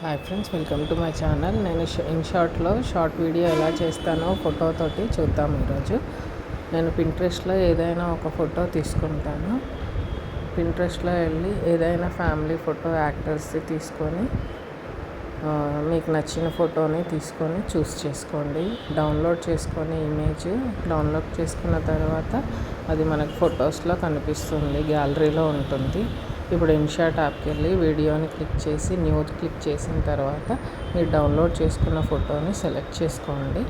Hi friends, welcome to my channel. నేను short video ఎలా చేస్తానో ఫోటోతోటి చూద్దాం. ఈరోజు నేను పింట్రెస్ట్లో ఏదైనా ఒక ఫోటో తీసుకుంటాను. పింట్రెస్ట్లో వెళ్ళి ఏదైనా ఫ్యామిలీ ఫోటో యాక్టర్స్ది తీసుకొని మీకు నచ్చిన ఫోటోని తీసుకొని చూస్ చేసుకోండి. డౌన్లోడ్ చేసుకొని ఇమేజ్ డౌన్లోడ్ చేసుకున్న తర్వాత అది మనకు ఫొటోస్లో కనిపిస్తుంది, గ్యాలరీలో ఉంటుంది. ఇప్పుడు ఇన్షాట్ యాప్కి వెళ్ళి వీడియోని క్లిక్ చేసి న్యూ క్లిక్ చేసిన తర్వాత మీరు డౌన్లోడ్ చేసుకున్న ఫోటోని సెలెక్ట్ చేసుకోండి.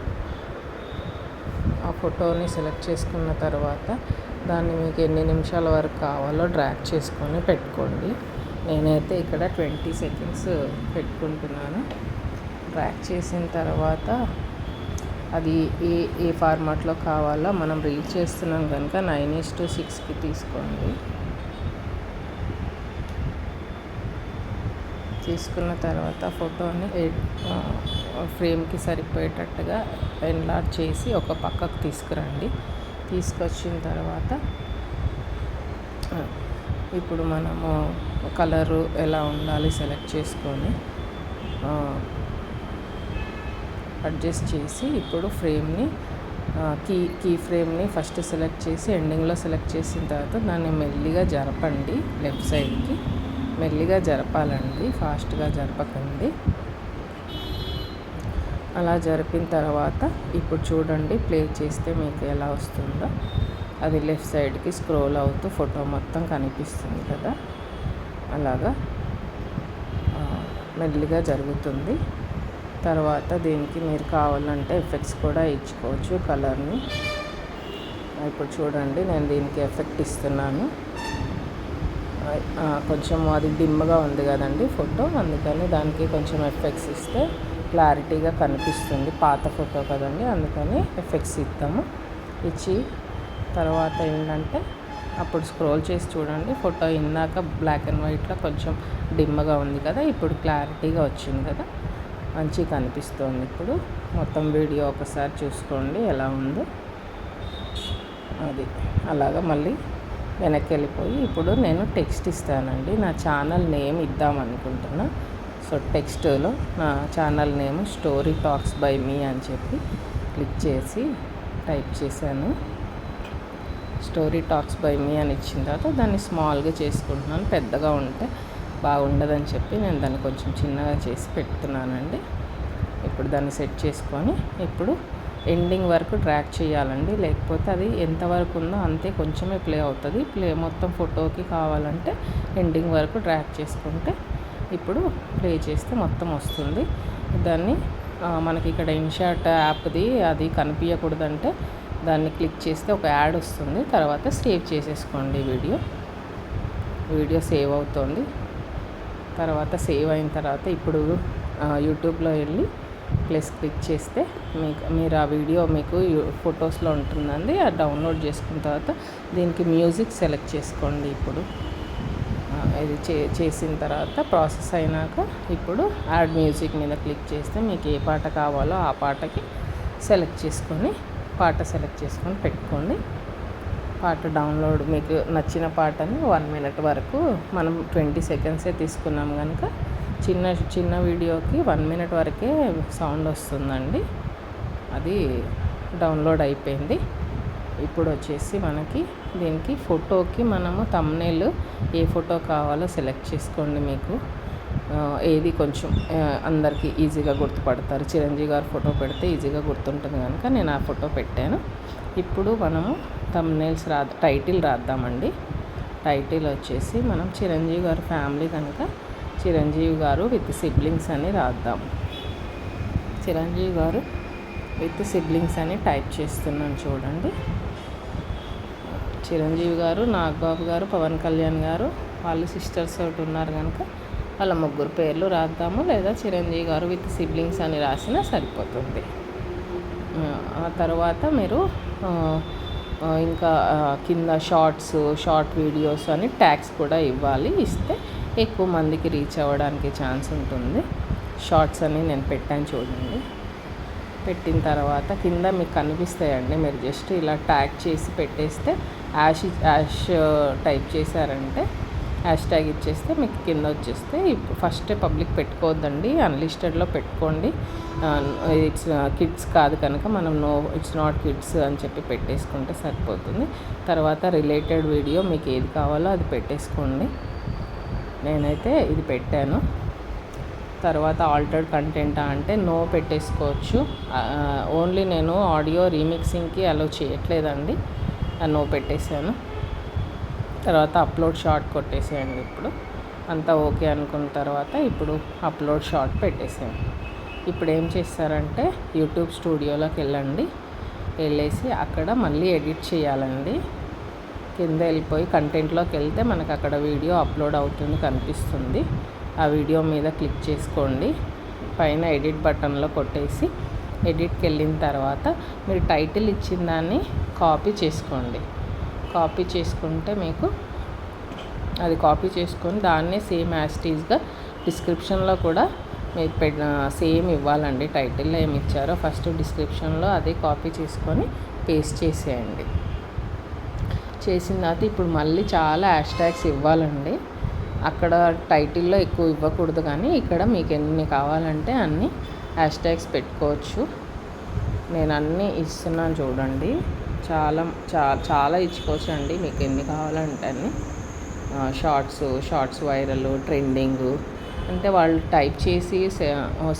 ఆ ఫోటోని సెలెక్ట్ చేసుకున్న తర్వాత దాన్ని మీకు ఎన్ని నిమిషాల వరకు కావాలో డ్రాగ్ చేసుకొని పెట్టుకోండి. నేనైతే ఇక్కడ 20 సెకండ్స్ పెట్టుకుంటున్నాను. డ్రాగ్ చేసిన తర్వాత అది ఏ ఫార్మాట్లో కావాలో మనం రీల్ చేస్తున్నాం కనుక 9:6కి తీసుకోండి. తీసుకున్న తర్వాత ఫోటోని ఫ్రేమ్కి సరిపోయేటట్టుగా ఎన్లార్జ్ చేసి ఒక పక్కకు తీసుకురండి. తీసుకొచ్చిన తర్వాత ఇప్పుడు మనము కలరు ఎలా ఉండాలి సెలెక్ట్ చేసుకొని అడ్జస్ట్ చేసి ఇప్పుడు ఫ్రేమ్ని కీ ఫ్రేమ్ని ఫస్ట్ సెలెక్ట్ చేసి ఎండింగ్లో సెలెక్ట్ చేసిన తర్వాత దాన్ని మెల్లిగా జరపండి. లెఫ్ట్ సైడ్కి మెల్లిగా జరపాలండి, ఫాస్ట్గా జరపకండి. అలా జరిపిన తర్వాత ఇప్పుడు చూడండి, ప్లే చేస్తే మీకు ఎలా వస్తుందో. అది లెఫ్ట్ సైడ్కి స్క్రోల్ అవుతూ ఫోటో మొత్తం కనిపిస్తుంది కదా, అలాగా మెల్లిగా జరుగుతుంది. తర్వాత దీనికి మీరు కావాలంటే ఎఫెక్ట్స్ కూడా ఇచ్చుకోవచ్చు, కలర్ని. ఇప్పుడు చూడండి, నేను దీనికి ఎఫెక్ట్ ఇస్తున్నాను. కొంచెం అది డిమ్గా ఉంది కదండి ఫోటో, అందుకని దానికి కొంచెం ఎఫెక్ట్స్ ఇస్తే క్లారిటీగా కనిపిస్తుంది. పాత ఫోటో కదండి, అందుకని ఎఫెక్ట్స్ ఇద్దాము. ఇచ్చి తర్వాత ఏంటంటే అప్పుడు స్క్రోల్ చేసి చూడండి, ఫోటో ఇందాక బ్లాక్ అండ్ వైట్లో కొంచెం డిమ్గా ఉంది కదా, ఇప్పుడు క్లారిటీగా వచ్చింది కదా, మంచిగా కనిపిస్తుంది. ఇప్పుడు మొత్తం వీడియో ఒకసారి చూసుకోండి ఎలా ఉందో. అది అలాగా మళ్ళీ వెనక్కి వెళ్ళిపోయి ఇప్పుడు నేను టెక్స్ట్ ఇస్తానండి. నా ఛానల్ నేమ్ ఇద్దామనుకుంటున్నా. సో టెక్స్ట్లో నా channel name story talks by me అని చెప్పి క్లిక్ చేసి టైప్ చేశాను. స్టోరీ టాక్స్ బై మీ అని ఇచ్చిన తర్వాత దాన్ని స్మాల్గా చేసుకుంటున్నాను. పెద్దగా ఉంటే బాగుండదని చెప్పి నేను దాన్ని కొంచెం చిన్నగా చేసి పెడుతున్నానండి. ఇప్పుడు దాన్ని సెట్ చేసుకొని ఇప్పుడు ఎండింగ్ వరకు డ్రాగ్ చేయాలండి, లేకపోతే అది ఎంతవరకు ఉందో అంతే కొంచెమే ప్లే అవుతుంది. మొత్తం ఫోటోకి కావాలంటే ఎండింగ్ వరకు డ్రాగ్ చేసుకుంటే ఇప్పుడు ప్లే చేస్తే మొత్తం వస్తుంది. దాన్ని మనకి ఇక్కడ ఇన్షాట్ యాప్ది అది కనిపించకూడదంటే దాన్ని క్లిక్ చేస్తే ఒక యాడ్ వస్తుంది. తర్వాత సేవ్ చేసేసుకోండి. వీడియో సేవ్ అవుతుంది. తర్వాత సేవ్ అయిన తర్వాత ఇప్పుడు యూట్యూబ్లో వెళ్ళి ప్లస్ క్లిక్ చేస్తే మీరు ఆ వీడియో మీకు ఫొటోస్లో ఉంటుందండి. అది డౌన్లోడ్ చేసుకున్న తర్వాత దీనికి మ్యూజిక్ సెలెక్ట్ చేసుకోండి. ఇప్పుడు ఇది చేసిన తర్వాత ప్రాసెస్ అయినాక ఇప్పుడు యాడ్ మ్యూజిక్ మీద క్లిక్ చేస్తే మీకు ఏ పాట కావాలో ఆ పాటకి పాట సెలెక్ట్ చేసుకొని పెట్టుకోండి. పాట డౌన్లోడ్ మీకు నచ్చిన పాటని 1 minute వరకు, మనం 20 సెకండ్సే తీసుకున్నాం కనుక చిన్న వీడియోకి 1 minute వరకే సౌండ్ వస్తుందండి. అది డౌన్లోడ్ అయిపోయింది. ఇప్పుడు వచ్చేసి మనకి దీనికి ఫోటోకి మనము థంబ్నెయిల్ ఏ ఫోటో కావాలో సెలెక్ట్ చేసుకోండి. మీకు ఏది కొంచెం అందరికీ ఈజీగా గుర్తుపడతారు. చిరంజీవి గారు ఫోటో పెడితే ఈజీగా గుర్తుంటుంది కనుక నేను ఆ ఫోటో పెట్టాను. ఇప్పుడు మనము థంబ్నెయిల్స్ టైటిల్ రాద్దామండి. టైటిల్ వచ్చేసి మనం చిరంజీవి గారు ఫ్యామిలీ కనుక చిరంజీవి గారు విత్ సిబ్లింగ్స్ అని రాద్దాం. చిరంజీవి గారు విత్ సిబ్లింగ్స్ అని టైప్ చేస్తున్నాను చూడండి. చిరంజీవి గారు, నాగబాబు గారు, పవన్ కళ్యాణ్ గారు వాళ్ళు సిస్టర్స్ ఒకటి ఉన్నారు కనుక వాళ్ళ ముగ్గురు పేర్లు రాద్దాము, లేదా చిరంజీవి గారు విత్ సిబ్లింగ్స్ అని రాసినా సరిపోతుంది. ఆ తర్వాత మీరు ఇంకా కింద షార్ట్ వీడియోస్ అని ట్యాగ్స్ కూడా ఇవ్వాలి. ఇస్తే ఎక్కువ మందికి రీచ్ అవ్వడానికి ఛాన్స్ ఉంటుంది. షార్ట్స్ అని నేను పెట్టాను చూడండి. పెట్టిన తర్వాత కింద మీకు కనిపిస్తాయండి. మీరు జస్ట్ ఇలా ట్యాగ్ చేసి పెట్టేస్తే యాష్ టైప్ చేశారంటే హ్యాష్ ట్యాగ్ ఇచ్చేస్తే మీకు కింద వచ్చేస్తే ఇప్పుడు ఫస్ట్ పబ్లిక్ పెట్టుకోవద్దండి, అన్లిస్టెడ్లో పెట్టుకోండి. ఇట్స్ కిడ్స్ కాదు కనుక మనం ఇట్స్ నాట్ కిడ్స్ అని చెప్పి పెట్టేసుకుంటే సరిపోతుంది. తర్వాత రిలేటెడ్ వీడియో మీకు ఏది కావాలో అది పెట్టేసుకోండి. నేనైతే ఇది పెట్టాను. తర్వాత ఆల్టర్డ్ కంటెంట్ అంటే నో పెట్టేసుకోవచ్చు. ఓన్లీ నేను ఆడియో రీమిక్సింగ్కి అలో చేయట్లేదండి, నో పెట్టేశాను. తర్వాత అప్లోడ్ షార్ట్ కొట్టేసేయండి. ఇప్పుడు అంతా ఓకే అనుకున్న తర్వాత ఇప్పుడు అప్లోడ్ షార్ట్ పెట్టేసాను. ఇప్పుడు ఏం చేస్తారంటే యూట్యూబ్ స్టూడియోలోకి వెళ్ళేసి అక్కడ మళ్ళీ ఎడిట్ చేయాలండి. కింద వెళ్ళిపోయి కంటెంట్లోకి వెళ్తే మనకు అక్కడ వీడియో అప్లోడ్ అవుతుంది కనిపిస్తుంది. ఆ వీడియో మీద క్లిక్ చేసుకోండి. పైన ఎడిట్ బటన్లో కొట్టేసి ఎడిట్కి వెళ్ళిన తర్వాత మీరు టైటిల్ ఇచ్చిన దాన్ని కాపీ చేసుకోండి. కాపీ చేసుకుంటే మీకు అది కాపీ చేసుకొని దాన్నే సేమ్ యాజ్ టీజ్గా డిస్క్రిప్షన్లో కూడా మీరు సేమ్ ఇవ్వాలండి. టైటిల్లో ఏమి ఇచ్చారో ఫస్ట్ డిస్క్రిప్షన్లో అదే కాపీ చేసుకొని పేస్ట్ చేసేయండి. చేసిన తర్వాత ఇప్పుడు మళ్ళీ చాలా హ్యాష్ ట్యాగ్స్ ఇవ్వాలండి. అక్కడ టైటిల్లో ఎక్కువ ఇవ్వకూడదు, కానీ ఇక్కడ మీకు ఎన్ని కావాలంటే అన్ని హ్యాష్ ట్యాగ్స్ పెట్టుకోవచ్చు. నేను అన్నీ ఇస్తున్నాను చూడండి. చాలా ఇచ్చుకోవచ్చు అండి, మీకు ఎన్ని కావాలంటే అన్ని. షార్ట్స్ వైరల్, ట్రెండింగ్ అంటే వాళ్ళు టైప్ చేసి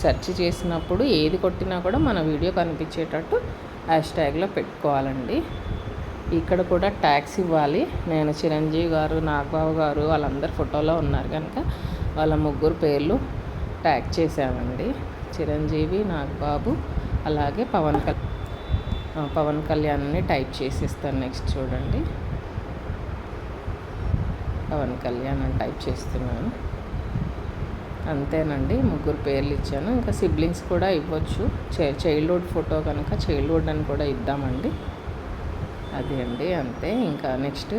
సెర్చ్ చేసినప్పుడు ఏది కొట్టినా కూడా మన వీడియో కనిపించేటట్టు హ్యాష్ ట్యాగ్లో పెట్టుకోవాలండి. ఇక్కడ కూడా ట్యాగ్స్ ఇవ్వాలి. నేను చిరంజీవి గారు, నాగబాబు గారు వాళ్ళందరు ఫోటోలో ఉన్నారు కనుక వాళ్ళ ముగ్గురు పేర్లు ట్యాగ్ చేసామండి. చిరంజీవి, నాగబాబు అలాగే పవన్ కళ్యాణ్ని టైప్ చేసిస్తాను. నెక్స్ట్ చూడండి, పవన్ కళ్యాణ్ అని టైప్ చేస్తున్నాను. అంతేనండి, ముగ్గురు పేర్లు ఇచ్చాను. ఇంకా సిబ్లింగ్స్ కూడా ఇవ్వచ్చు. చైల్డ్హుడ్ ఫోటో కనుక చైల్డ్హుడ్ అని కూడా ఇద్దామండి. అది అండి, అంతే. ఇంకా నెక్స్ట్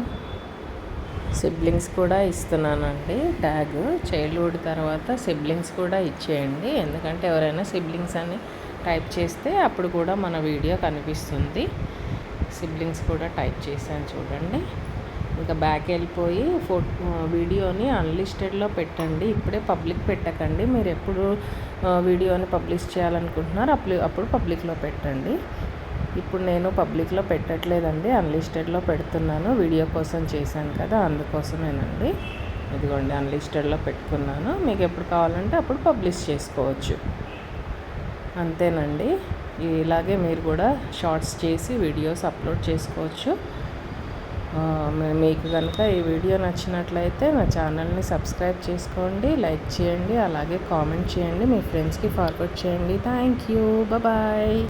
సిబ్లింగ్స్ కూడా ఇస్తున్నానండి ట్యాగ్. చైల్డ్హుడ్ తర్వాత సిబ్లింగ్స్ కూడా ఇచ్చేయండి, ఎందుకంటే ఎవరైనా సిబ్లింగ్స్ అని టైప్ చేస్తే అప్పుడు కూడా మన వీడియో కనిపిస్తుంది. సిబ్లింగ్స్ కూడా టైప్ చేశాను చూడండి. ఇంకా బ్యాక్ వెళ్ళిపోయి వీడియోని అన్లిస్టెడ్లో పెట్టండి. ఇప్పుడే పబ్లిక్ పెట్టకండి. మీరు ఎప్పుడు వీడియోని పబ్లిష్ చేయాలనుకుంటున్నారో అప్పుడు పబ్లిక్లో పెట్టండి. ఇప్పుడు నేను పబ్లిక్లో పెట్టట్లేదండి, అన్లిస్టెడ్లో పెడుతున్నాను. వీడియో కోసం చేశాను కదా, అందుకోసమేనండి. ఇదిగోండి అన్లిస్టెడ్లో పెట్టుకున్నాను. మీకు ఎప్పుడు కావాలంటే అప్పుడు పబ్లిష్ చేసుకోవచ్చు. అంతేనండి. ఇలాగే మీరు కూడా షార్ట్స్ చేసి వీడియోస్ అప్లోడ్ చేసుకోవచ్చు. మీకు కనుక ఈ వీడియో నచ్చినట్లయితే నా ఛానల్ని సబ్స్క్రైబ్ చేసుకోండి, లైక్ చేయండి, అలాగే కామెంట్ చేయండి, మీ ఫ్రెండ్స్కి ఫార్వర్డ్ చేయండి. Thank you, bye.